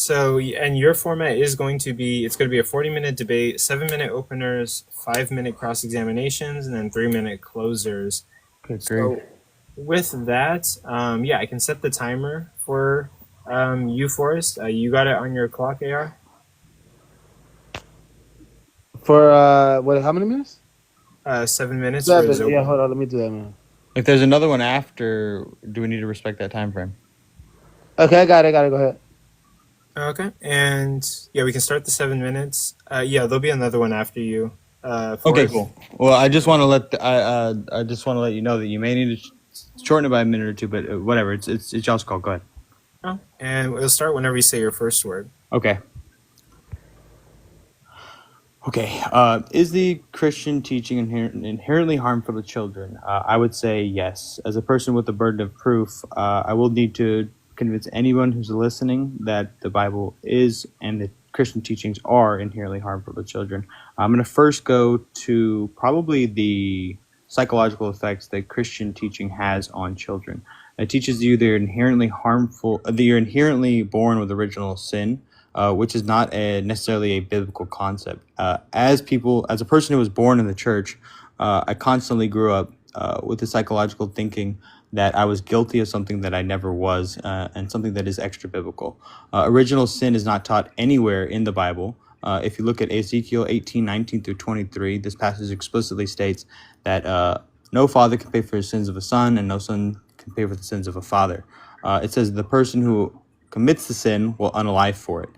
So, and your format is going to be, it's going to be a 40-minute debate, 7-minute openers, 5-minute cross-examinations, and then 3-minute closers. Okay, great. So with that, yeah, I can set the timer for you, Forrest. You got it on your clock, AR? For what? How many minutes? 7 minutes for his 7. Yeah, open. hold on. Let me do that, man. If there's another one after, do we need to respect that time frame? Okay, I got it. Go ahead. Okay, and yeah, we can start the 7 minutes. Yeah, there'll be another one after you. Okay, Forrest. cool. Well, I just want to I just want to let you know that you may need to shorten it by a minute or two, but whatever. It's y'all's call. Go ahead. Oh, and we'll start whenever you say your first word. Okay. Okay. Is the Christian teaching inherently harmful to children? I would say yes. As a person with the burden of proof, I will need to convince anyone who's listening that the Bible is and the Christian teachings are inherently harmful to children. I'm going to first go to probably the psychological effects that Christian teaching has on children. It teaches you they're inherently harmful, that you're inherently born with original sin, which is not necessarily a biblical concept. As a person who was born in the church, I constantly grew up with the psychological thinking that I was guilty of something that I never was, and something that is extra biblical. Original sin is not taught anywhere in the Bible. If you look at Ezekiel 18:19 through 23, this passage explicitly states that no father can pay for the sins of a son, and no son can pay for the sins of a father. It says the person who commits the sin will unalive for it.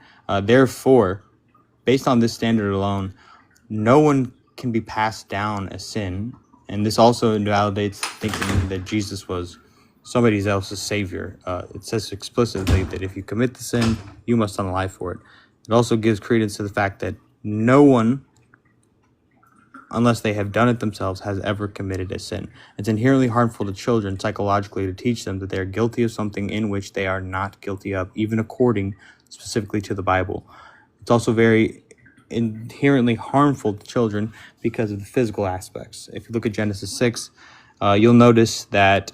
Therefore, based on this standard alone, no one can be passed down a sin. And this also invalidates thinking that Jesus was somebody else's savior. It says explicitly that if you commit the sin, you must unalive for it. It also gives credence to the fact that no one, unless they have done it themselves, has ever committed a sin. It's inherently harmful to children psychologically to teach them that they are guilty of something in which they are not guilty of, even according specifically to the Bible. It's also very inherently harmful to children because of the physical aspects. If you look at Genesis 6, you'll notice that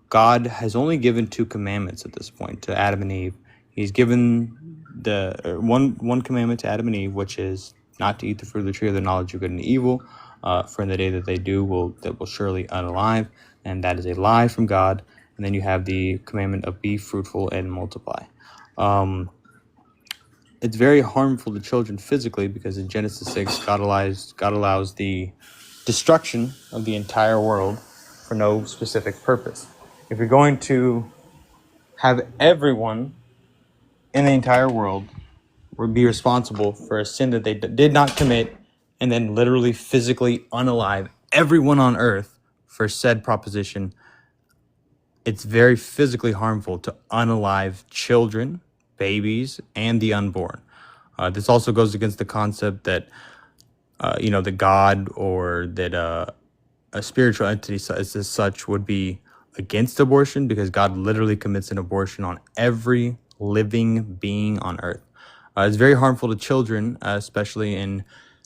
God has only given 2 commandments at this point to Adam and Eve. He's given the one commandment to Adam and Eve, which is not to eat the fruit of the tree of the knowledge of good and evil. For in the day that they do, will surely unalive, and that is a lie from God. And then you have the commandment of be fruitful and multiply. It's very harmful to children physically because in Genesis 6, God allows the destruction of the entire world for no specific purpose. If you're going to have everyone in the entire world be responsible for a sin that they did not commit, and then literally physically unalive everyone on earth for said proposition, it's very physically harmful to unalive children, babies, and the unborn. This also goes against the concept that, the God or that a spiritual entity as such would be against abortion, because God literally commits an abortion on every living being on earth. It's very harmful to children, especially in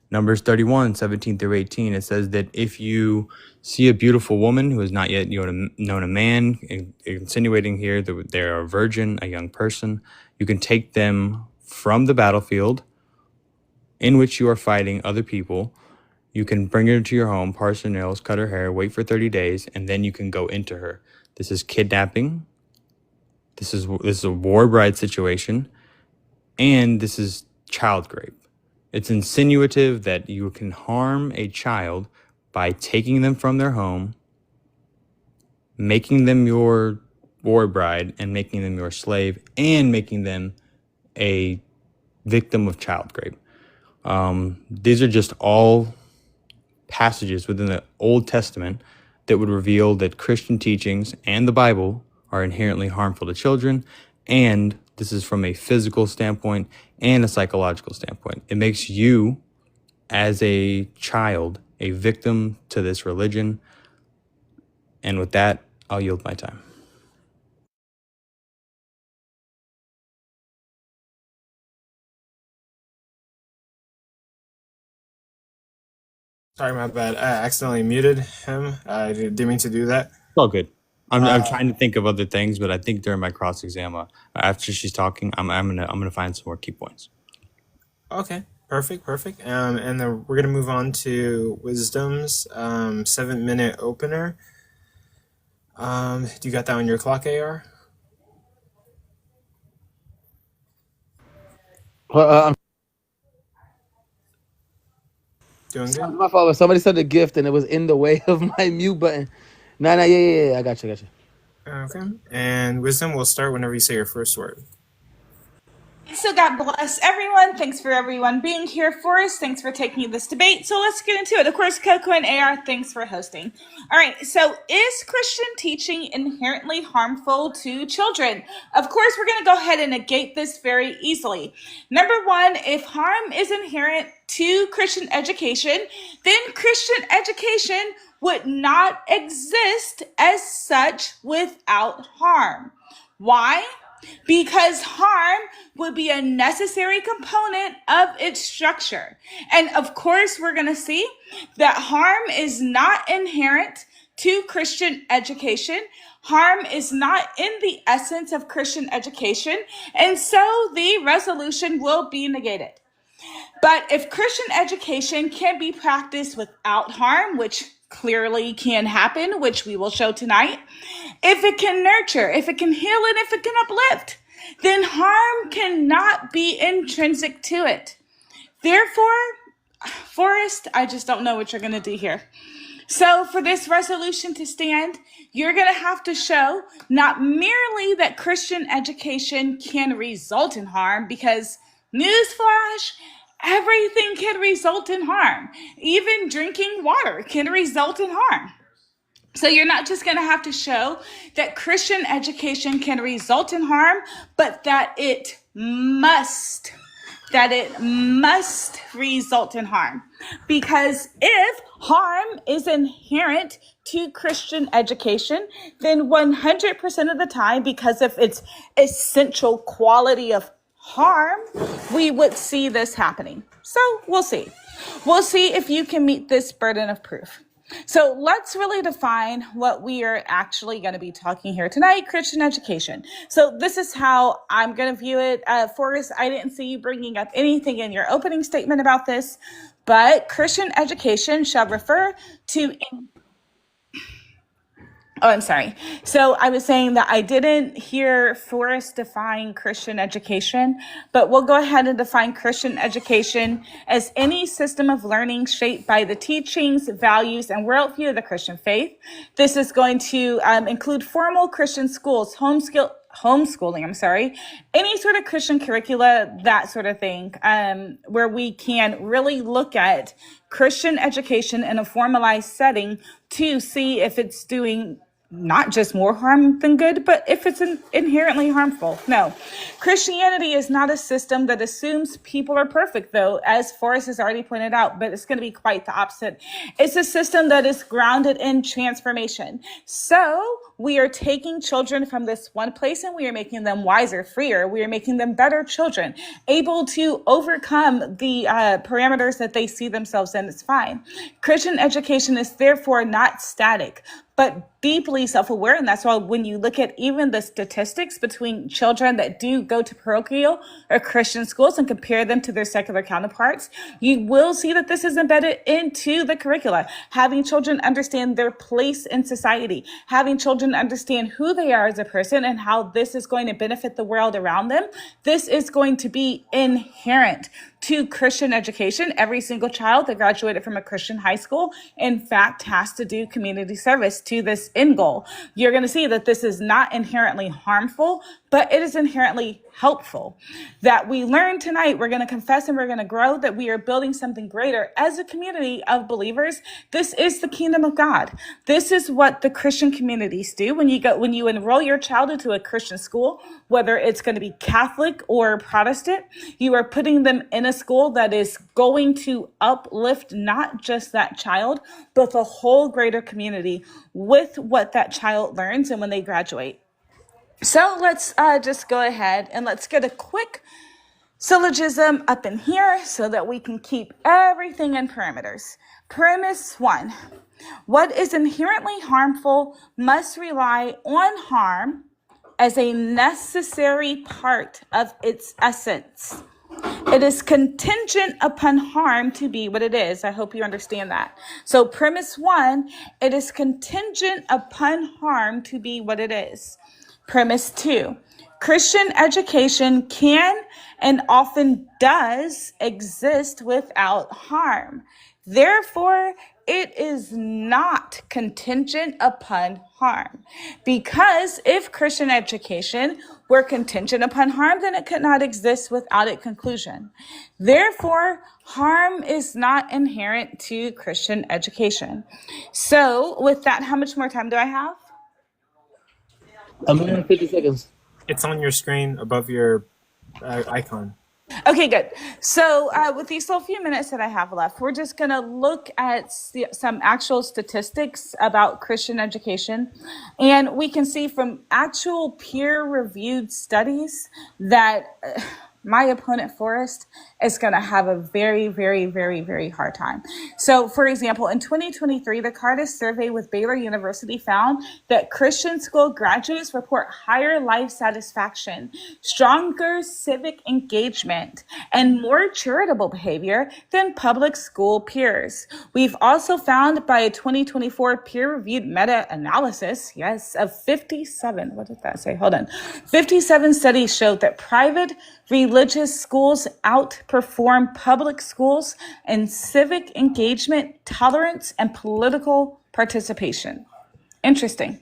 Numbers 31:17 through 18. It says that if you see a beautiful woman who has not yet known a man, insinuating here that they're a virgin, a young person, you can take them from the battlefield in which you are fighting other people. You can bring her to your home, parse her nails, cut her hair, wait for 30 days, and then you can go into her. This is kidnapping. This is a war bride situation, and this is child rape. It's insinuative that you can harm a child by taking them from their home, making them your war bride, and making them your slave, and making them a victim of child rape. These are just all passages within the Old Testament that would reveal that Christian teachings and the Bible are inherently harmful to children, and this is from a physical standpoint and a psychological standpoint. It makes you, as a child, a victim to this religion. And with that, I'll yield my time. Sorry, my bad. I accidentally muted him. I didn't mean to do that. All good. I'm trying to think of other things, but I think during my cross exam, after she's talking, I'm gonna find some more key points. Okay, perfect. And then we're gonna move on to wisdom's 7-minute opener. Do you got that on your clock, AR? Well, Doing good. my fault. Somebody said the gift and it was in the way of my mute button. Nah, yeah. I got you. Okay. And wisdom, we'll start whenever you say your first word. So God bless everyone. Thanks for everyone being here. Forrest, thanks for taking this debate. So let's get into it. Of course, Coco and AR, thanks for hosting. All right, so is Christian teaching inherently harmful to children? Of course, we're going to go ahead and negate this very easily. Number one, if harm is inherent to Christian education, then Christian education would not exist as such without harm. Why? Because harm would be a necessary component of its structure. And of course, we're going to see that harm is not inherent to Christian education. Harm is not in the essence of Christian education. And so the resolution will be negated. But if Christian education can be practiced without harm, which clearly can happen, which we will show tonight, if it can nurture, if it can heal, and if it can uplift, then harm cannot be intrinsic to it. Therefore, Forrest, I just don't know what you're going to do here. So for this resolution to stand, you're going to have to show not merely that Christian education can result in harm, because newsflash, everything can result in harm. Even drinking water can result in harm. So you're not just going to have to show that Christian education can result in harm, but that it must result in harm. Because if harm is inherent to Christian education, then 100% of the time, because of its essential quality of harm, we would see this happening. So we'll see. We'll see if you can meet this burden of proof. So let's really define what we are actually going to be talking here tonight, Christian education. So this is how I'm going to view it. Forrest, I didn't see you bringing up anything in your opening statement about this, but Christian education shall refer to... Oh, I'm sorry. So I was saying that I didn't hear Forrest define Christian education, but we'll go ahead and define Christian education as any system of learning shaped by the teachings, values, and worldview of the Christian faith. This is going to include formal Christian schools, homeschooling, any sort of Christian curricula, that sort of thing, where we can really look at Christian education in a formalized setting to see if it's doing not just more harm than good, but if it's inherently harmful. No, Christianity is not a system that assumes people are perfect, though, as Forrest has already pointed out, but it's going to be quite the opposite. It's a system that is grounded in transformation. So we are taking children from this one place and we are making them wiser, freer. We are making them better children, able to overcome the parameters that they see themselves in. It's fine. Christian education is therefore not static, but deeply self-aware. And that's why when you look at even the statistics between children that do go to parochial or Christian schools and compare them to their secular counterparts, you will see that this is embedded into the curricula. Having children understand their place in society, having children understand who they are as a person and how this is going to benefit the world around them. This is going to be inherent to Christian education. Every single child that graduated from a Christian high school, in fact, has to do community service to this end goal. You're going to see that this is not inherently harmful, but it is inherently helpful. That we learn tonight, we're going to confess and we're going to grow, that we are building something greater as a community of believers. This is the kingdom of God. This is what the Christian communities do. When you enroll your child into a Christian school, whether it's going to be Catholic or Protestant, you are putting them in a school that is going to uplift not just that child, but the whole greater community with what that child learns and when they graduate. So let's just go ahead and let's get a quick syllogism up in here so that we can keep everything in parameters. Premise 1. What is inherently harmful must rely on harm as a necessary part of its essence. It is contingent upon harm to be what it is. I hope you understand that. So premise 1, it is contingent upon harm to be what it is. Premise 2, Christian education can and often does exist without harm. Therefore, it is not contingent upon harm. Because if Christian education were contingent upon harm, then it could not exist without its conclusion. Therefore, harm is not inherent to Christian education. So with that, how much more time do I have? A minute and 50 seconds. It's on your screen above your icon. Okay, good. So with these little few minutes that I have left, we're just going to look at some actual statistics about Christian education. And we can see from actual peer-reviewed studies that my opponent, Forrest, is going to have a very, very, very, very hard time. So, for example, in 2023, the Cardis survey with Baylor University found that Christian school graduates report higher life satisfaction, stronger civic engagement, and more charitable behavior than public school peers. We've also found by a 2024 peer-reviewed meta-analysis, yes, of 57, what did that say? Hold on. 57 studies showed that private religious schools outperform public schools in civic engagement, tolerance, and political participation. Interesting.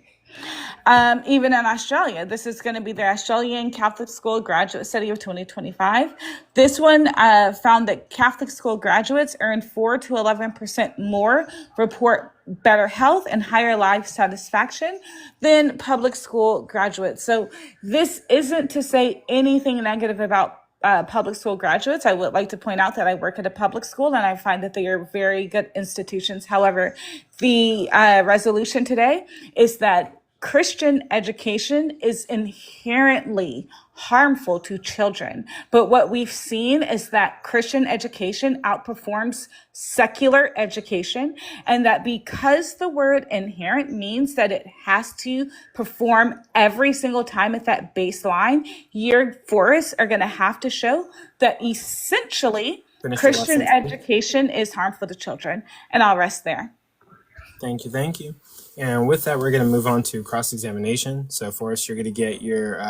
Even in Australia, this is going to be the Australian Catholic School Graduate Study of 2025. This one found that Catholic school graduates earn 4 to 11% more, report better health and higher life satisfaction than public school graduates. So this isn't to say anything negative about public school graduates. I would like to point out that I work at a public school and I find that they are very good institutions. However, the resolution today is that Christian education is inherently harmful to children. But what we've seen is that Christian education outperforms secular education, and that because the word inherent means that it has to perform every single time at that baseline, your forests are going to have to show that essentially Christian education is harmful to children. And I'll rest there. Thank you, thank you. And with that, we're going to move on to cross-examination. So, Forrest, you're going to get your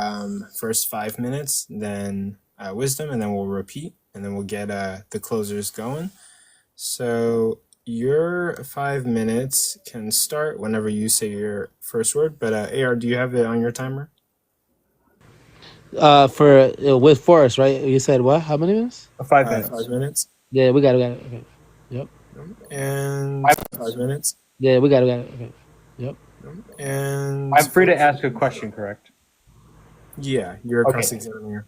first 5 minutes, then wisdom, and then we'll repeat, and then we'll get the closers going. So, your 5 minutes can start whenever you say your first word. But AR, do you have it on your timer? With Forrest, right? You said what? How many minutes? 5 minutes. 5 minutes. Yeah, we got it. Okay. Yep. And 5 minutes. Yeah, we got it. Okay. Yep. And I'm free to ask a question, correct? yeah, you're a Okay. cross-examiner.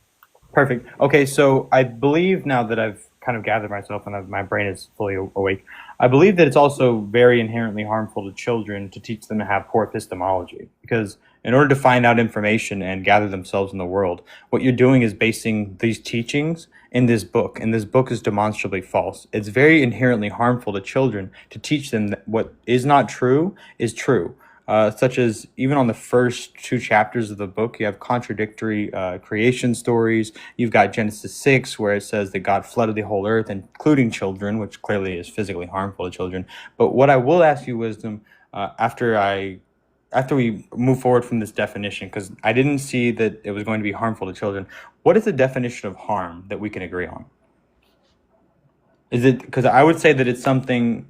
Perfect. Okay, so I believe now that I've kind of gathered myself and my brain is fully awake, I believe that it's also very inherently harmful to children to teach them to have poor epistemology. Because in order to find out information and gather themselves in the world, what you're doing is basing these teachings in this book, and this book is demonstrably false. It's very inherently harmful to children to teach them that what is not true is true. Such as even on the first 2 chapters of the book, you have contradictory creation stories. You've got Genesis 6, where it says that God flooded the whole earth, including children, which clearly is physically harmful to children. But what I will ask you, Wisdom, after we move forward from this definition, because I didn't see that it was going to be harmful to children, what is the definition of harm that we can agree on? Is it, because I would say that it's something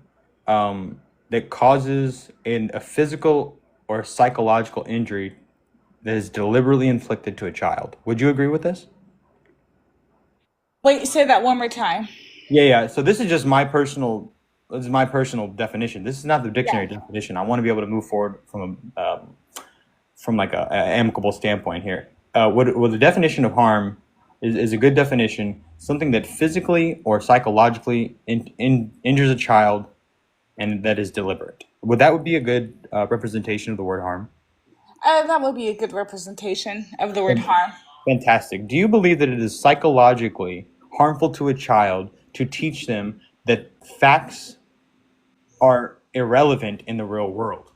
that causes a physical or psychological injury that is deliberately inflicted to a child. Would you agree with this? Wait, say that one more time. Yeah. So this is just my personal definition. This is not the dictionary definition. I want to be able to move forward from like a amicable standpoint here. What the definition of harm is a good definition, something that physically or psychologically injures a child and that is deliberate. Would be a good representation of the word harm? That would be a good representation of the word harm. Fantastic. Do you believe that it is psychologically harmful to a child to teach them that facts are irrelevant in the real world?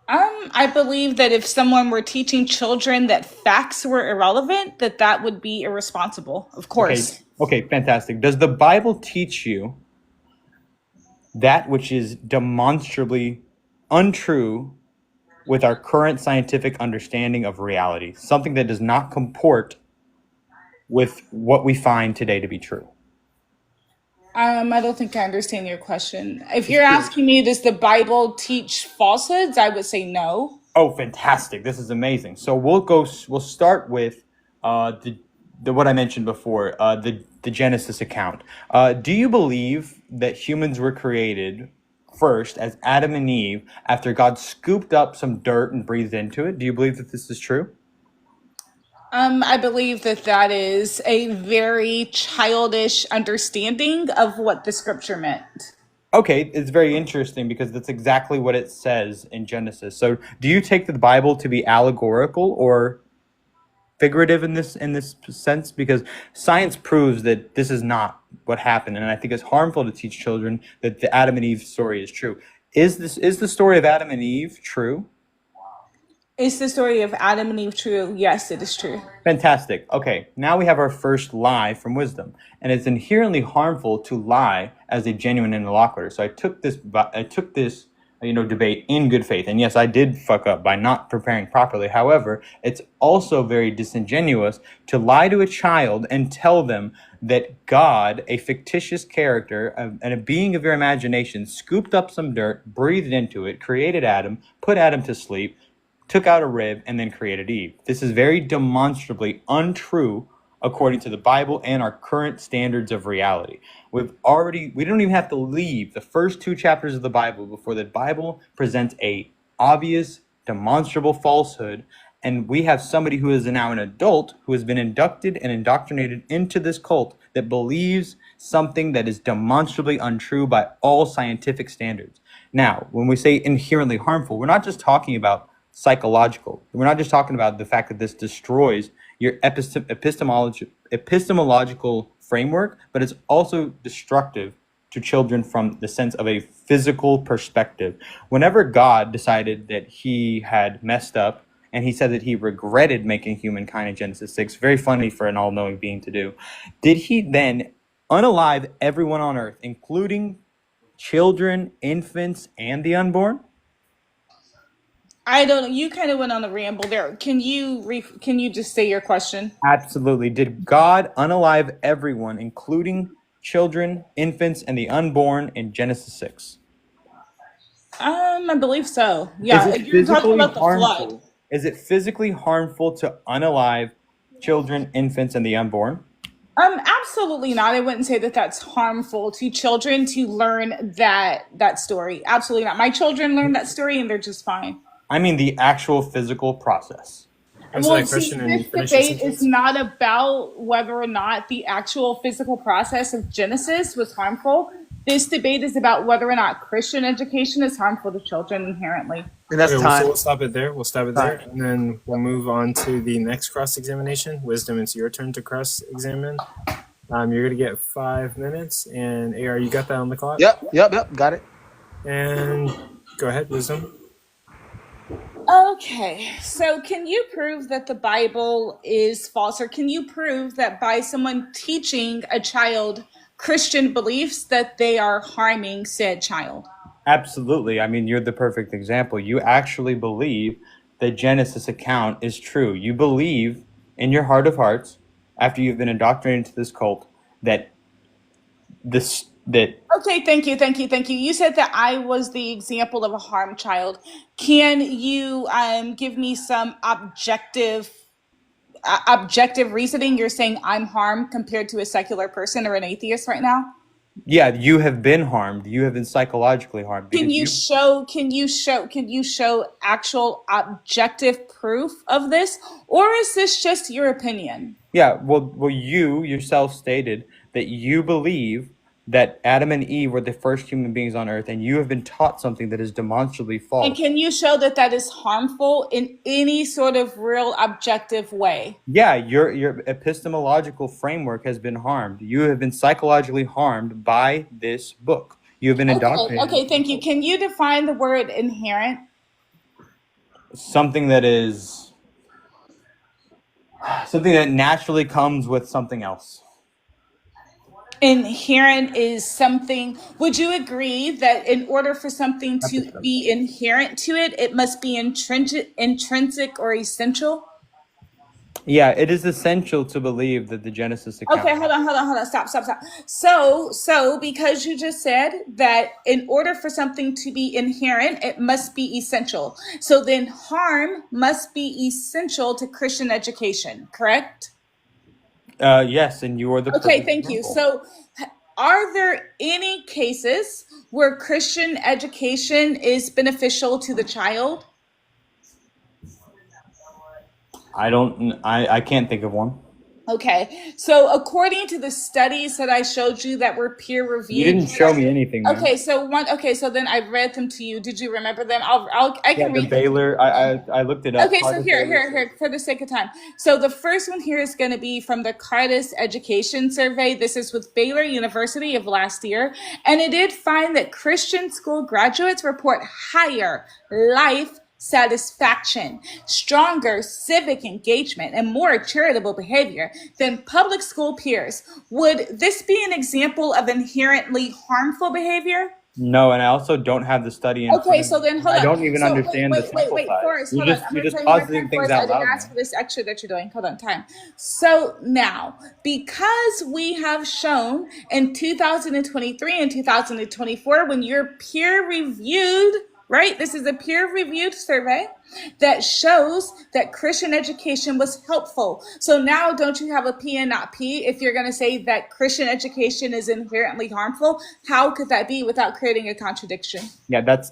I believe that if someone were teaching children that facts were irrelevant, that would be irresponsible, of Okay. course. Okay, fantastic. Does the Bible teach you that which is demonstrably untrue with our current scientific understanding of reality? Something that does not comport with what we find today to be true? I don't think I understand your question. If you're asking me, does the Bible teach falsehoods? I would say no. Oh, fantastic! This is amazing. So we'll start with the what I mentioned before, the Genesis account. Do you believe that humans were created first as Adam and Eve after God scooped up some dirt and breathed into it? Do you believe that this is true? I believe that is a very childish understanding of what the scripture meant. Okay, it's very interesting because that's exactly what it says in Genesis. So, do you take the Bible to be allegorical or figurative in this sense? Because science proves that this is not what happened, and I think it's harmful to teach children that the Adam and Eve story is true. Is the story of Adam and Eve true? Is the story of Adam and Eve true? Yes, it is true. Fantastic. Okay, now we have our first lie from wisdom, and it's inherently harmful to lie as a genuine interlocutor. So I took this debate in good faith, and yes, I did fuck up by not preparing properly. However, it's also very disingenuous to lie to a child and tell them that God, a fictitious character and a being of your imagination, scooped up some dirt, breathed into it, created Adam, put Adam to sleep, took out a rib, and then created Eve. This is very demonstrably untrue according to the Bible and our current standards of reality. We don't even have to leave the first 2 chapters of the Bible before the Bible presents a obvious, demonstrable falsehood, and we have somebody who is now an adult who has been inducted and indoctrinated into this cult that believes something that is demonstrably untrue by all scientific standards. Now, when we say inherently harmful, we're not just talking about psychological. We're not just talking about the fact that this destroys your epistemological framework, but it's also destructive to children from the sense of a physical perspective. Whenever God decided that he had messed up and he said that he regretted making humankind in Genesis 6, very funny for an all-knowing being to do, did he then unalive everyone on earth, including children, infants, and the unborn? I don't know. You kind of went on a ramble there. Can you just say your question? Absolutely. Did God unalive everyone, including children, infants, and the unborn in Genesis 6? I believe so. Yeah, you're talking about the flood. Is it physically harmful to unalive children, infants, and the unborn? Absolutely not. I wouldn't say that that's harmful to children to learn that story. Absolutely not. My children learn that story and they're just fine. I mean the actual physical process. Well, see, this debate is not about whether or not the actual physical process of Genesis was harmful. This debate is about whether or not Christian education is harmful to children inherently. And that's time. So we'll stop it there. And then we'll move on to the next cross-examination. Wisdom, it's your turn to cross-examine. You're going to get 5 minutes. And AR, you got that on the clock? Yep. Got it. And go ahead, Wisdom. Okay, so can you prove that the Bible is false, or can you prove that by someone teaching a child Christian beliefs that they are harming said child? Absolutely. I mean, you're the perfect example. You actually believe the Genesis account is true. You believe in your heart of hearts, after you've been indoctrinated into this cult, that Okay, thank you. You said that I was the example of a harmed child. Can you give me some objective reasoning? You're saying I'm harmed compared to a secular person or an atheist right now? Yeah, you have been harmed. You have been psychologically harmed. Can you show actual objective proof of this, or is this just your opinion? Yeah, well, you yourself stated that you believe that Adam and Eve were the first human beings on earth, and you have been taught something that is demonstrably And false. can you show that that is harmful in any sort of real objective way? Yeah, your epistemological framework has been harmed. You have been psychologically harmed by this book. You have been Okay, indoctrinated. okay, thank you. Can you define the word inherent? Something that naturally comes with something else. Inherent is something. Would you agree that in order for something to be inherent to it, it must be intrinsic or essential? Yeah, it is essential to believe that the Genesis account. Okay, hold on. Stop. So because you just said that in order for something to be inherent, it must be essential. So then harm must be essential to Christian education, correct? Yes, and you are the Okay, perfect thank you. example. So are there any cases where Christian education is beneficial to the child? I can't think of one. Okay, so according to the studies that I showed you that were peer You reviewed. didn't show me anything, man. Okay, so then I read them to you. Did you remember them? I Yeah, can the read them. Baylor. I looked it up. Okay, so Carter here, Baylor. for the sake of time. So the first one here is going to be from the Cardis Education Survey. This is with Baylor University of last year. And it did find that Christian school graduates report higher life satisfaction, stronger civic engagement, and more charitable behavior than public school peers. Would this be an example of inherently harmful behavior? No, and I also don't have the study in front Okay, of so me. then hold on. I don't even So understand the sample size. Forrest, You're hold on. just I'm you're gonna just tell you my positing point, things Forrest. I out didn't loud, ask man. for this extra that you're doing. Hold on, time. So now, because we have shown in 2023 and 2024, when you're peer reviewed, right? This is a peer reviewed survey that shows that Christian education was helpful. So now don't you have a P and not P if you're going to say that Christian education is inherently harmful? How could that be without creating a contradiction? Yeah, that's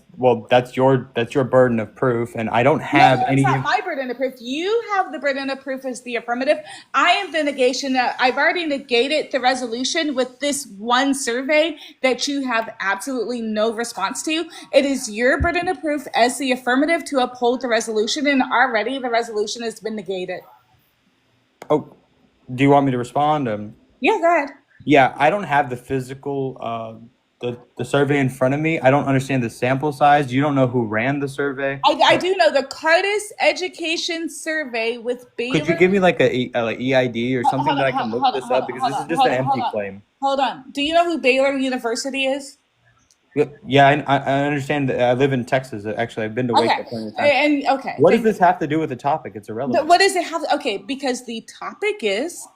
your burden of proof, and I don't have No, it's any. not my burden of proof. You have the burden of proof as the affirmative. I am the negation. I've already negated the resolution with this one survey that you have absolutely no response to. It is your burden of proof as the affirmative to uphold the resolution, and already the resolution has been negated. Oh, do you want me to respond? Yeah, go ahead. Yeah, I don't have the physical the survey in front of me. I don't understand the sample size. You don't know who ran the survey. I do know the Cardis Education Survey with Baylor. Could you give me like like EID or something that I can look this up, because this is just an empty claim. Hold on. Do you know who Baylor University is? Yeah, I understand. I live in Texas. Actually, I've been to Waco plenty of times. And okay. What does this have to do with the topic? It's irrelevant. What does it have? Okay, because the topic is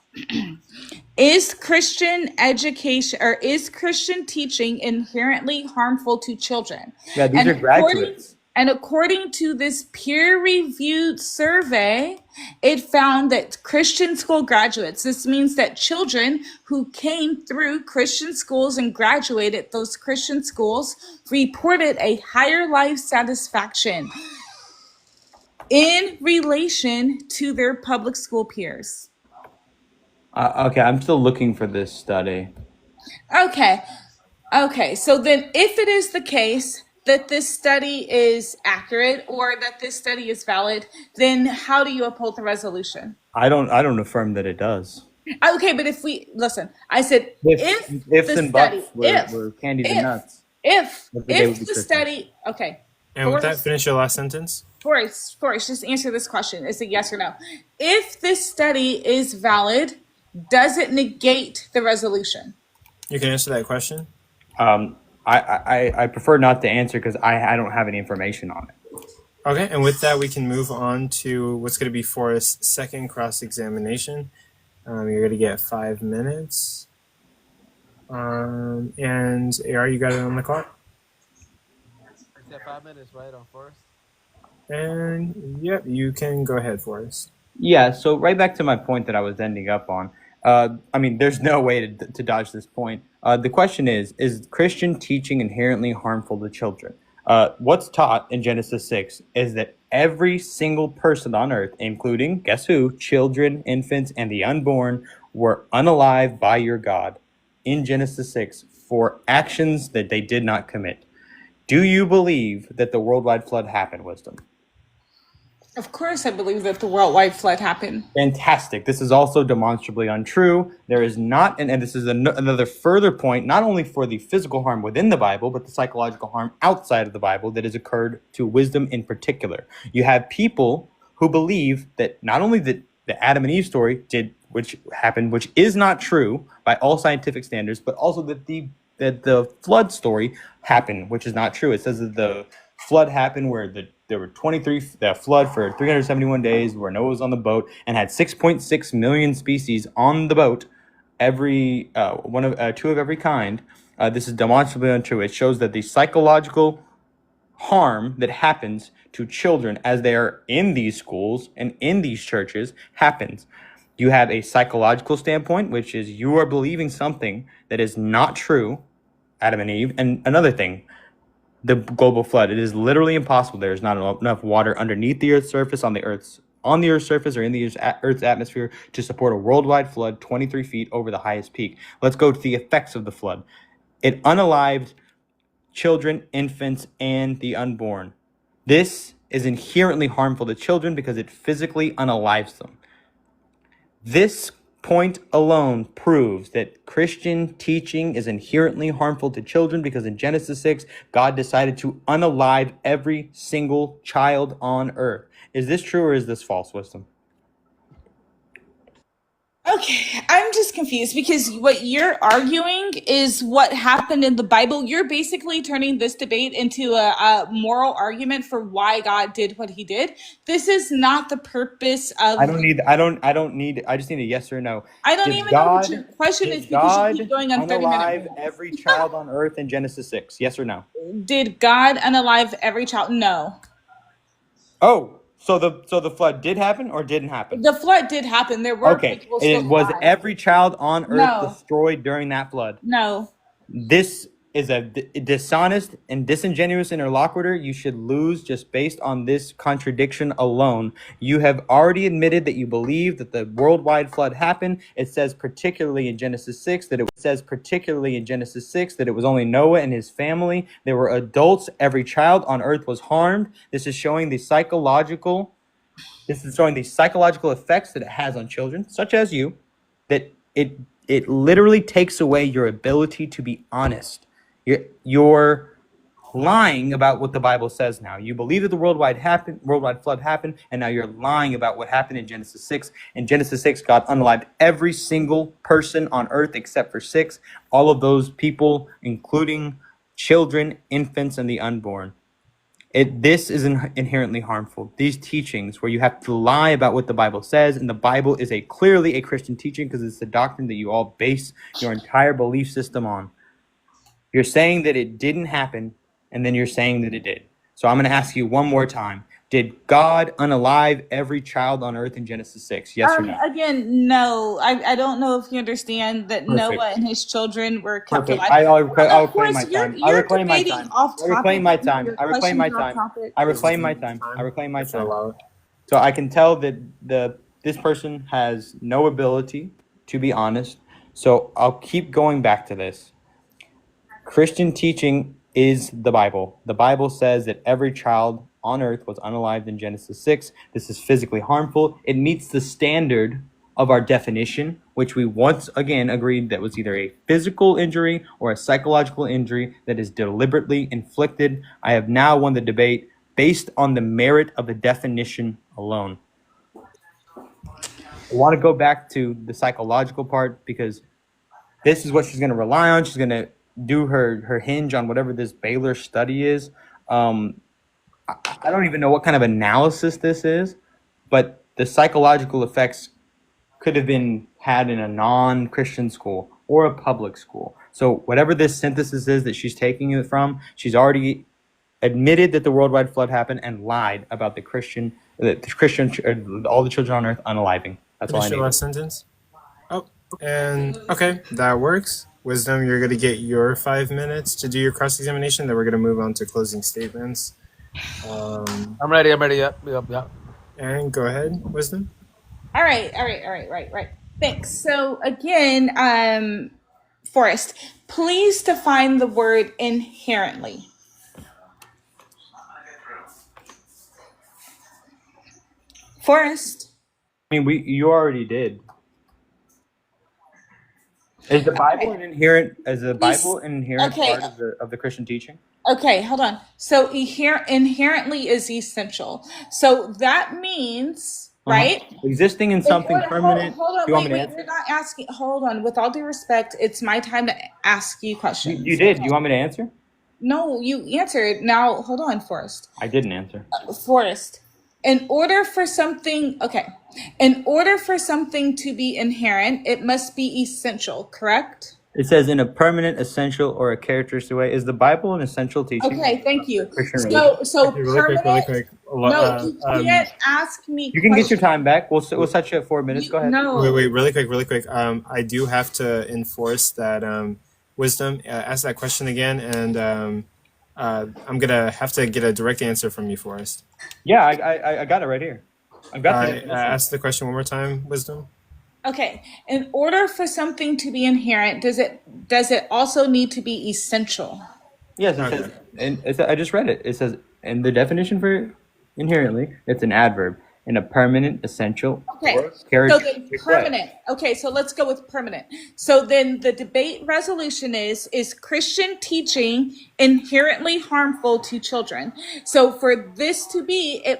Christian education or is Christian teaching inherently harmful to children? Yeah, these are graduates. And according to this peer-reviewed survey, it found that Christian school graduates, this means that children who came through Christian schools and graduated those Christian schools, reported a higher life satisfaction in relation to their public school peers. Okay, I'm still looking for this study. Okay, so then if it is the case that this study is accurate or that this study is valid, then how do you uphold the resolution? I don't affirm that it does. Okay, but if we listen, I said Ifs and buts were candied and nuts. If the study, okay. And with that, finish your last sentence. Forrest, just answer this question. Is it yes or no? If this study is valid, does it negate the resolution? You can answer that question. I prefer not to answer because I don't have any information on it. Okay, and with that, we can move on to what's going to be Forrest's second cross-examination. You're going to get 5 minutes. And AR, you got it on the clock? I said 5 minutes, right, on Forrest? And yep, you can go ahead, Forrest. Yeah, so right back to my point that I was ending up on. I mean, there's no way to dodge this point. The question is Christian teaching inherently harmful to children? What's taught in Genesis 6 is that every single person on earth, including, guess who, children, infants, and the unborn, were unalive by your God. In Genesis 6, for actions that they did not commit. Do you believe that the worldwide flood happened, Wisdom? Of course, I believe that the worldwide flood happened. Fantastic. This is also demonstrably untrue. There is not, and this is another further point, not only for the physical harm within the Bible, but the psychological harm outside of the Bible that has occurred to wisdom in particular. You have people who believe that not only that the Adam and Eve story which happened, which is not true by all scientific standards, but also that the flood story happened, which is not true. It says that the flood happened where there were the flood for 371 days where Noah was on the boat and had 6.6 million species on the boat, every two of every kind. This is demonstrably untrue. It shows that the psychological harm that happens to children as they are in these schools and in these churches happens. You have a psychological standpoint, which is you are believing something that is not true, Adam and Eve. And another thing, the global flood. It is literally impossible. There is not enough water underneath the Earth's surface, on the Earth's surface, or in the Earth's atmosphere to support a worldwide flood 23 feet over the highest peak. Let's go to the effects of the flood. It unalived children, infants, and the unborn. This is inherently harmful to children because it physically unalives them. This point alone proves that Christian teaching is inherently harmful to children because in Genesis 6, God decided to unalive every single child on earth. Is this true or is this false, Wisdom? Okay, I'm just confused because what you're arguing is what happened in the Bible. You're basically turning this debate into a moral argument for why God did what he did. This is not the purpose of... I just need a yes or no. I don't even know what your question is because you keep going on 30 minutes. Every child on earth in Genesis 6, yes or no? Did God unalive every child? No. Oh, so the flood did happen or didn't happen? The flood did happen. There were people still was alive. every child on earth destroyed during that flood? No. This is a dishonest and disingenuous interlocutor. You should lose just based on this contradiction alone. You have already admitted that you believe that the worldwide flood happened. It says particularly in Genesis 6 that it was only Noah and his family. There were adults. Every child on earth was harmed. This is showing the psychological effects that it has on children, such as you, that it literally takes away your ability to be honest. You're lying about what the Bible says now. You believe that the worldwide flood happened, and now you're lying about what happened in Genesis 6. In Genesis 6, God unalived every single person on earth except for 6. All of those people, including children, infants, and the unborn. This is inherently harmful. These teachings where you have to lie about what the Bible says, and the Bible is clearly a Christian teaching because it's the doctrine that you all base your entire belief system on. You're saying that it didn't happen, and then you're saying that it did. So I'm going to ask you one more time. Did God unalive every child on earth in Genesis 6? Yes or no? Again, no. I don't know if you understand that Perfect. Noah and his children were kept alive. I'll reclaim my time. I reclaim my time. So I can tell that this person has no ability to be honest. So I'll keep going back to this. Christian teaching is the Bible. The Bible says that every child on earth was unalived in Genesis 6. This is physically harmful. It meets the standard of our definition, which we once again agreed that was either a physical injury or a psychological injury that is deliberately inflicted. I have now won the debate based on the merit of the definition alone. I want to go back to the psychological part because this is what she's going to rely on. She's going to do her hinge on whatever this Baylor study is. I don't even know what kind of analysis this is, but the psychological effects could have been had in a non-Christian school or a public school. So whatever this synthesis is that she's taking it from, she's already admitted that the worldwide flood happened and lied about all the children on earth unaliving. That's all I need. Last sentence. Oh, and okay, that works. Wisdom, you're going to get your 5 minutes to do your cross-examination. Then we're going to move on to closing statements. I'm ready. Yep. And go ahead, Wisdom. All right. Thanks. So again, Forrest, please define the word inherently. Forrest. I mean, you already did. Is the Bible an inherent? Is the Bible an inherent Okay. part of the Christian teaching? Okay, hold on. So inherently is essential. So that means, right? Existing in something permanent. Hold on, you want wait, me to wait. answer? We're not asking. Hold on. With all due respect, it's my time to ask you questions. You did. You want me to answer? No, you answered. Now, hold on, Forrest. I didn't answer. Forrest. In order for something to be inherent, it must be essential, correct? It says in a permanent, essential, or a characteristic way. Is the Bible an essential teaching? Okay, thank you. Christian religion? So Okay, really permanent. quick. No, you can't ask me. You can get your time back. We'll set you at 4 minutes. Go ahead. No. Wait, really quick. I do have to enforce that wisdom. Ask that question again, and I'm gonna have to get a direct answer from you, Forrest. Yeah, I got it right here. I've got the definition. Ask the question one more time, wisdom. Okay. In order for something to be inherent, does it also need to be essential? Yes, it says, and I just read it. It says, in the definition for inherently, it's an adverb in a permanent, essential, Okay. or So then characteristic way. permanent. Okay, so let's go with permanent. So then the debate resolution is Christian teaching inherently harmful to children? So for this to be, it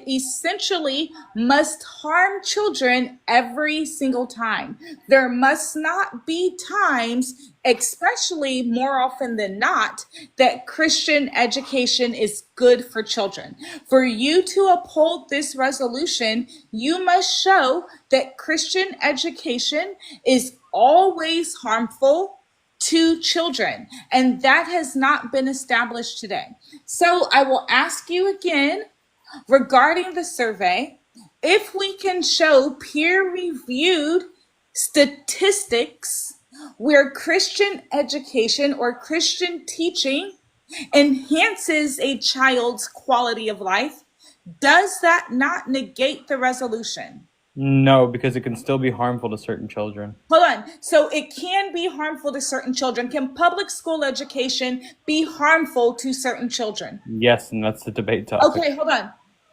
essentially must harm children every single time. There must not be times, especially more often than not, that Christian education is good for children. For you to uphold this resolution, you must show that Christian education is always harmful to children, and that has not been established today. So I will ask you again regarding the survey, if we can show peer-reviewed statistics where Christian education or Christian teaching enhances a child's quality of life, does that not negate the resolution? No, because it can still be harmful to certain children. Hold on. So it can be harmful to certain children. Can public school education be harmful to certain children? Yes, and that's the debate topic. Okay,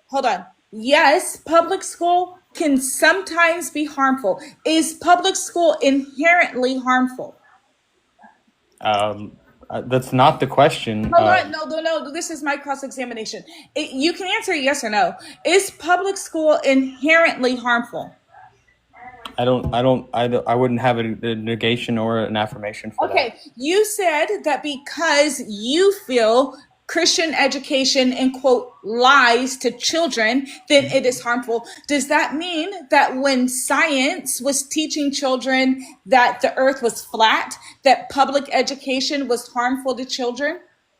hold on. Yes, public school can sometimes be harmful. Is public school inherently harmful? That's not the question. Hold on, no. This is my cross-examination. You can answer yes or no. Is public school inherently harmful? I wouldn't have a negation or an affirmation for that. Okay, you said that because you feel Christian education, in quote, lies to children, then it is harmful. Does that mean that when science was teaching children that the earth was flat, that public education was harmful to children?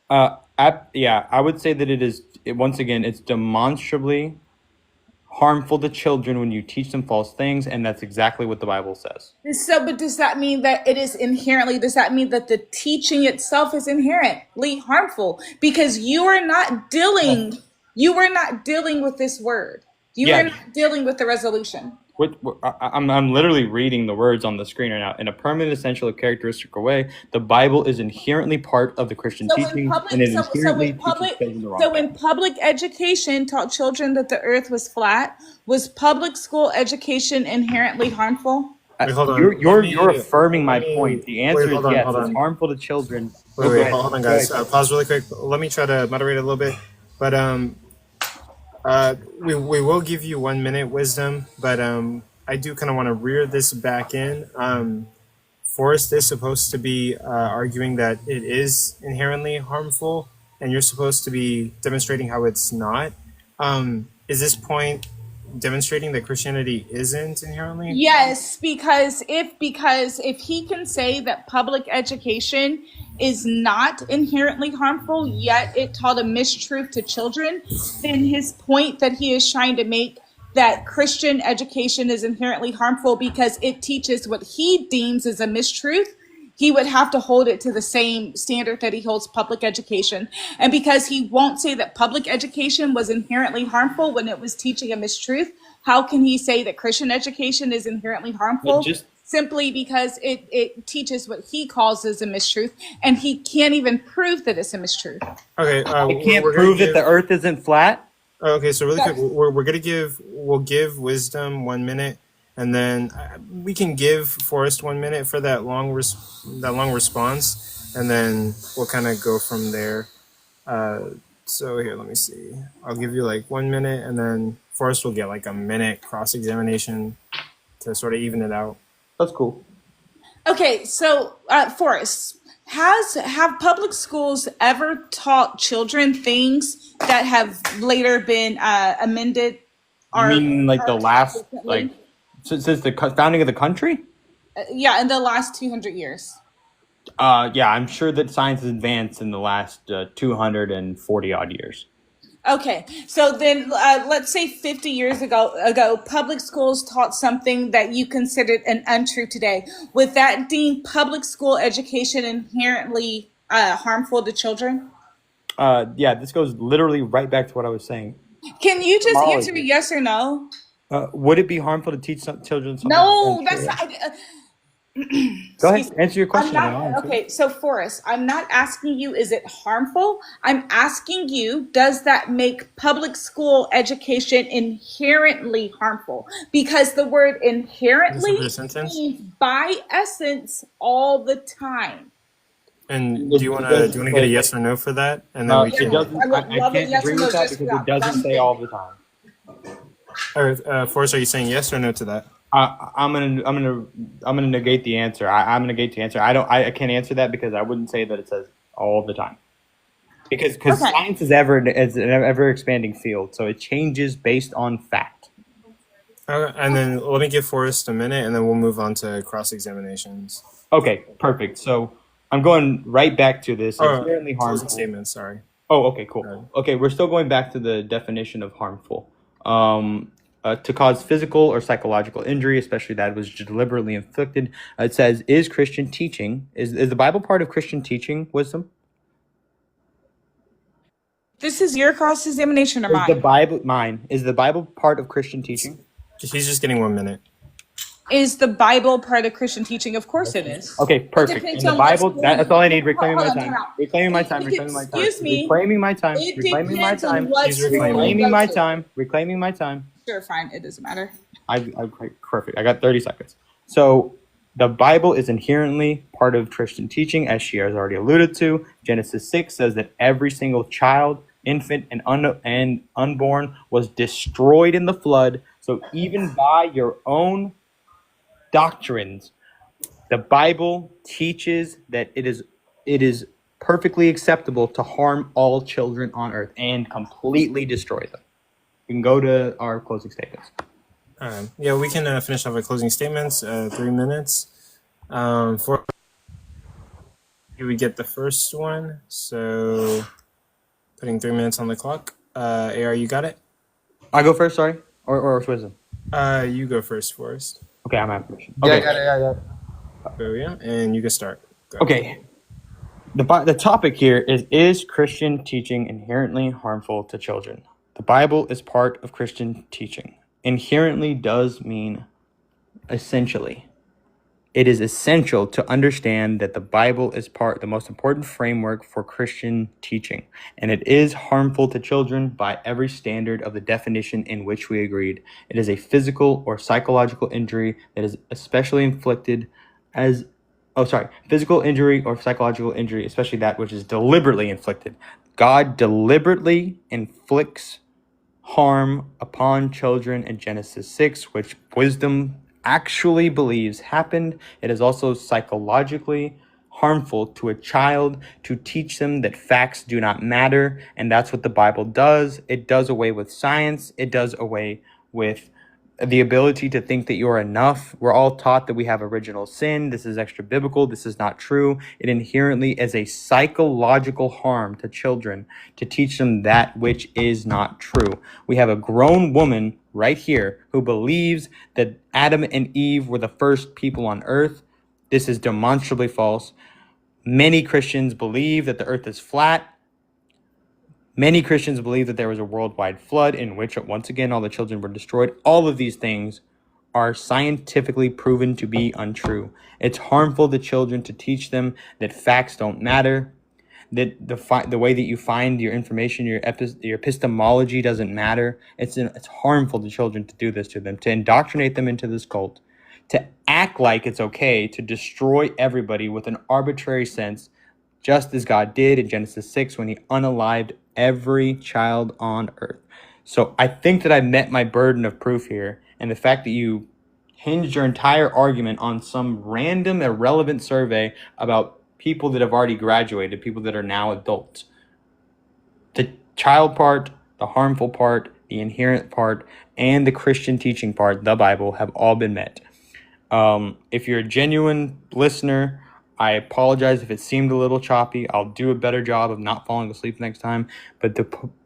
Yeah, I would say that once again, it's demonstrably harmful to children when you teach them false things, and that's exactly what the Bible says. So, but does that mean that does that mean that the teaching itself is inherently harmful? Because you are not dealing with this word. You are not dealing with the resolution. I'm literally reading the words on the screen right now. In a permanent, essential, or characteristic way, the Bible is inherently part of the Christian teaching, and it inherently teaches children the wrong way. when public education taught children that the earth was flat, was public school education inherently harmful? Wait, hold on. You're affirming my point. The answer is yes. It's harmful to children. Wait, hold on, guys. Pause really quick. Let me try to moderate a little bit. But we will give you 1 minute, wisdom. But I do kind of want to rear this back in. Forrest is supposed to be arguing that it is inherently harmful, and you're supposed to be demonstrating how it's not. Is this point demonstrating that Christianity isn't inherently? Yes, because if he can say that public education is not inherently harmful, yet it taught a mistruth to children, then his point that he is trying to make that Christian education is inherently harmful because it teaches what he deems as a mistruth, he would have to hold it to the same standard that he holds public education. And because he won't say that public education was inherently harmful when it was teaching a mistruth, how can he say that Christian education is inherently harmful simply because it teaches what he calls as a mistruth, and he can't even prove that it's a mistruth. Okay, I can't we're gonna prove that give. the Earth isn't flat. Okay, so really quick, That's- we're gonna we'll give wisdom 1 minute, and then we can give Forrest 1 minute for that that long response, and then we'll kind of go from there. So here, let me see. I'll give you like 1 minute, and then Forrest will get like a minute cross examination to sort of even it out. That's cool. Okay, so Forrest, have public schools ever taught children things that have later been amended? You mean like the last, differently? like since the founding of the country? Yeah, in the last 200 years. Yeah, I'm sure that science has advanced in the last 240 odd years. Okay, so then let's say 50 years ago, public schools taught something that you considered an untruth today. Would that deem public school education inherently harmful to children? Yeah, this goes literally right back to what I was saying. Can you just Molly. answer yes or no? Would it be harmful to teach children something? No, that's not. Go ahead, answer your question. Okay, so Forrest, I'm not asking you, is it harmful? I'm asking you, does that make public school education inherently harmful? Because the word inherently Is this a sentence? means by essence all the time. And do you want to get a yes or no for that? And then we It can. doesn't. I can't agree with that because it doesn't say all the time. Or, Forrest, are you saying yes or no to that? I'm gonna negate the answer. I'm gonna negate the answer. I can't answer that because I wouldn't say that it says all the time. Because Okay. science is an ever expanding field, so it changes based on fact. And then let me give Forrest a minute, and then we'll move on to cross examinations. Okay, perfect. So I'm going right back to this. Inherently Closing harmful. statements. Sorry. Oh, okay, cool. Okay, we're still going back to the definition of harmful. To cause physical or psychological injury, especially that was deliberately inflicted. It says, is Christian teaching, is the Bible part of Christian teaching wisdom? This is your cross examination or Is the mine? Bible Is the Bible part of Christian teaching? He's just getting 1 minute. Is the Bible part of Christian teaching? Of course it is. Okay, perfect. depends In the on what Bible, school that's you- all I need. Reclaiming my Hold on, time. time out. Reclaiming my time. Reclaiming my time. Excuse me. Reclaiming my time. It Reclaiming my depends on time. what He's school you Reclaiming go my to. time. Reclaiming my time. Sure, fine. It doesn't matter. Perfect. I got 30 seconds. So the Bible is inherently part of Christian teaching, as she has already alluded to. Genesis 6 says that every single child, infant, and unborn was destroyed in the flood. So even by your own doctrines, the Bible teaches that it is perfectly acceptable to harm all children on earth and completely destroy them. We can go to our closing statements. Yeah, we can finish off with closing statements. 3 minutes. For you would get the first one. So putting 3 minutes on the clock. AR, you got it? I go first, sorry? Or wisdom? You go first, Forrest. Okay, I'm out of permission. Yeah, Okay. I got it. Yeah. There we go. And you can start. Go. Okay. The topic here is Christian teaching inherently harmful to children? The Bible is part of Christian teaching. Inherently does mean essentially. It is essential to understand that the Bible is the most important framework for Christian teaching, and it is harmful to children by every standard of the definition in which we agreed. It is a physical or psychological injury that is especially inflicted as physical injury or psychological injury, especially that which is deliberately inflicted. God deliberately inflicts harm upon children in Genesis 6, which wisdom actually believes happened. It is also psychologically harmful to a child to teach them that facts do not matter, and that's what the Bible does. It does away with science. It does away with the ability to think that you're enough. We're all taught that we have original sin. This is extra biblical. This is not true. It inherently is a psychological harm to children to teach them that which is not true. We have a grown woman right here who believes that Adam and Eve were the first people on earth. This is demonstrably false. Many Christians believe that the earth is flat. Many Christians believe that there was a worldwide flood in which, once again, all the children were destroyed. All of these things are scientifically proven to be untrue. It's harmful to children to teach them that facts don't matter, that the way that you find your information, your epistemology doesn't matter. It's harmful to children to do this to them, to indoctrinate them into this cult, to act like it's okay to destroy everybody with an arbitrary sense, just as God did in Genesis 6 when he unalived every child on earth. So I think that I met my burden of proof here, and the fact that you hinged your entire argument on some random irrelevant survey about people that have already graduated, people that are now adults. The child part, the harmful part, the inherent part, and the Christian teaching part, the Bible, have all been met. If you're a genuine listener, I apologize if it seemed a little choppy. I'll do a better job of not falling asleep next time. But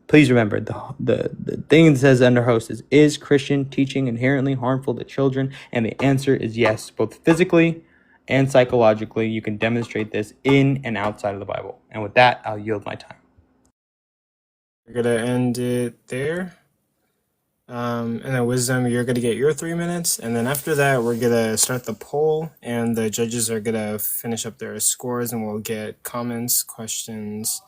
please remember, the thing that says under host is Christian teaching inherently harmful to children? And the answer is yes, both physically and psychologically. You can demonstrate this in and outside of the Bible. And with that, I'll yield my time. We're going to end it there. And then Wisdom, you're going to get your 3 minutes. And then after that, we're going to start the poll. And the judges are going to finish up their scores. And we'll get comments, questions,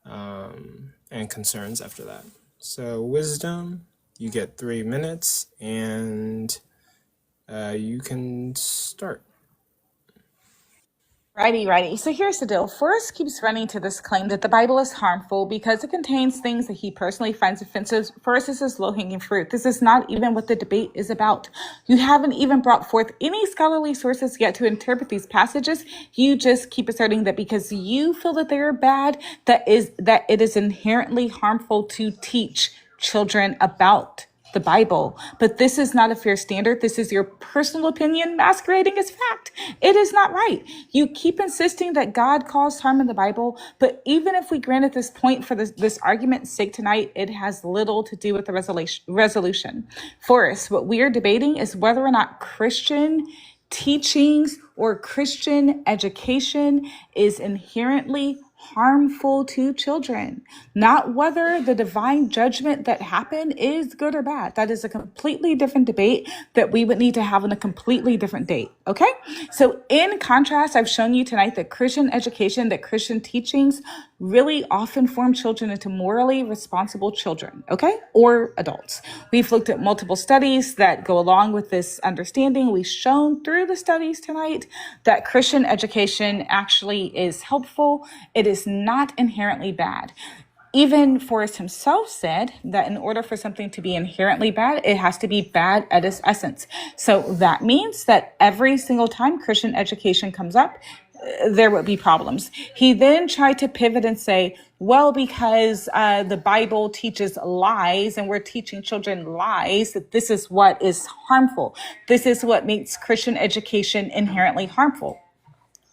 and concerns after that. So Wisdom, you get 3 minutes. And you can start. Righty. So here's the deal. Forrest keeps running to this claim that the Bible is harmful because it contains things that he personally finds offensive. Forrest, this is low-hanging fruit. This is not even what the debate is about. You haven't even brought forth any scholarly sources yet to interpret these passages. You just keep asserting that because you feel that they are bad, that it is inherently harmful to teach children about the Bible. But this is not a fair standard. This is your personal opinion masquerading as fact. It is not right. You keep insisting that God caused harm in the Bible, but even if we granted this point for this argument's sake tonight, it has little to do with the resolution. Forrest, what we are debating is whether or not Christian teachings or Christian education is inherently harmful to children, not whether the divine judgment that happened is good or bad. That is a completely different debate that we would need to have on a completely different date. Okay. So in contrast, I've shown you tonight that Christian education, that Christian teachings really often form children into morally responsible children. Okay. Or adults. We've looked at multiple studies that go along with this understanding. We've shown through the studies tonight that Christian education actually is helpful. It is not inherently bad. Even Forrest himself said that in order for something to be inherently bad, it has to be bad at its essence. So that means that every single time Christian education comes up, there would be problems. He then tried to pivot and say, well, because the Bible teaches lies and we're teaching children lies, that this is what is harmful. This is what makes Christian education inherently harmful.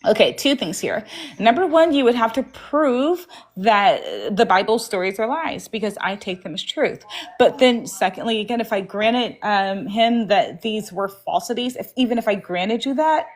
Okay, 2 things here. Number 1, you would have to prove that the Bible stories are lies because I take them as truth. But then secondly, again, if I granted him that these were falsities, even if I granted you that,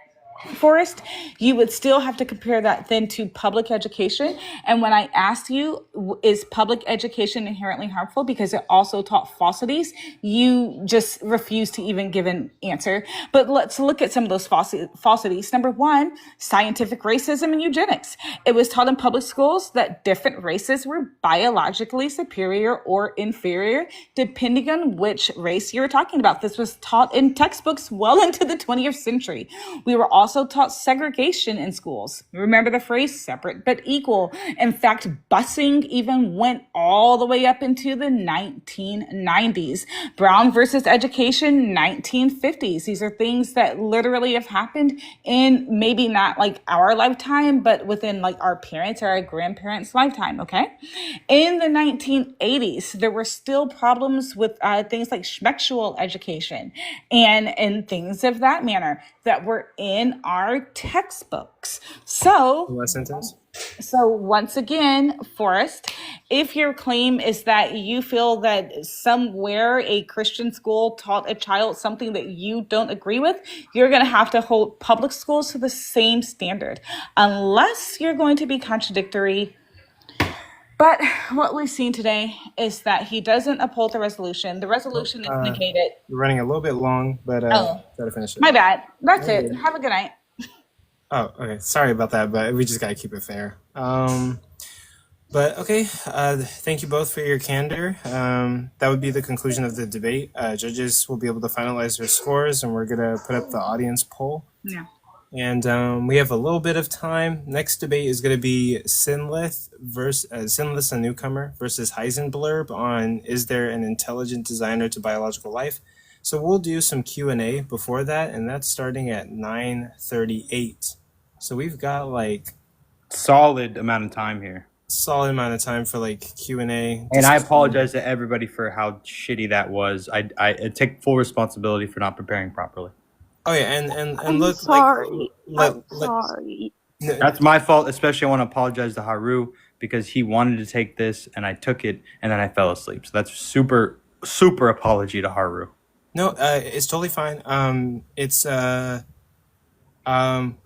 Forrest, you would still have to compare that then to public education. And when I asked you, is public education inherently harmful because it also taught falsities, you just refused to even give an answer. But let's look at some of those falsities. Number 1, scientific racism and eugenics. It was taught in public schools that different races were biologically superior or inferior, depending on which race you were talking about. This was taught in textbooks well into the 20th century. We were also taught segregation in schools. Remember the phrase separate but equal. In fact, busing even went all the way up into the 1990s. Brown versus education, 1950s. These are things that literally have happened in maybe not like our lifetime, but within like our parents' or our grandparents' lifetime, okay? In the 1980s, there were still problems with things like sexual education and things of that manner that were in our textbooks. So once again, Forrest, if your claim is that you feel that somewhere a Christian school taught a child something that you don't agree with, you're going to have to hold public schools to the same standard. Unless you're going to be contradictory, But what we've seen today is that he doesn't uphold the resolution. The resolution is negated. You're running a little bit long, but Oh, try to finish it. my bad. That's it. Have a good night. Oh, okay. Sorry about that, but we just gotta keep it fair. But okay, thank you both for your candor. That would be the conclusion of the debate. Judges will be able to finalize their scores, and we're gonna put up the audience poll. Yeah. And we have a little bit of time. Next debate is going to be Sinlith versus Sinlith, a newcomer, versus Heisenblurb on is there an intelligent designer to biological life? So we'll do some Q&A before that, and that's starting at 9:38. So we've got like Solid amount of time here. solid amount of time for like Q&A. And I apologize to everybody for how shitty that was. I take full responsibility for not preparing properly. Oh yeah, and I'm look, sorry. like, I'm sorry. That's my fault. Especially I want to apologize to Haru because he wanted to take this and I took it and then I fell asleep. So that's super apology to Haru. No, it's totally fine. It's we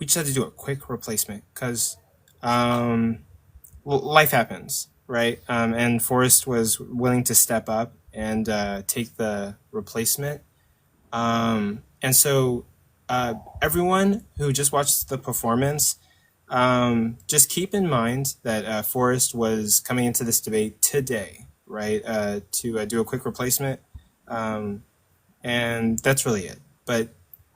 just had to do a quick replacement because life happens, right? And Forrest was willing to step up and take the replacement. And so everyone who just watched the performance, just keep in mind that Forrest was coming into this debate today, right? To do a quick replacement. And that's really it. But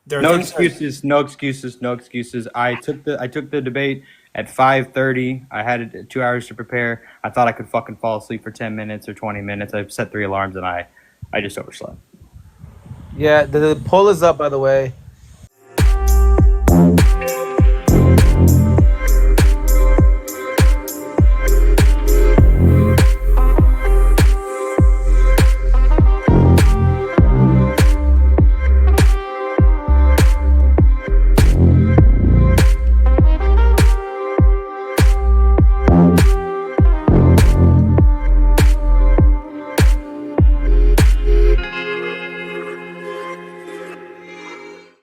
there are No things excuses, no excuses, no excuses. I took the debate at 5:30. I had 2 hours to prepare. I thought I could fucking fall asleep for 10 minutes or 20 minutes. I set 3 alarms and I just overslept. Yeah, the poll is up, by the way.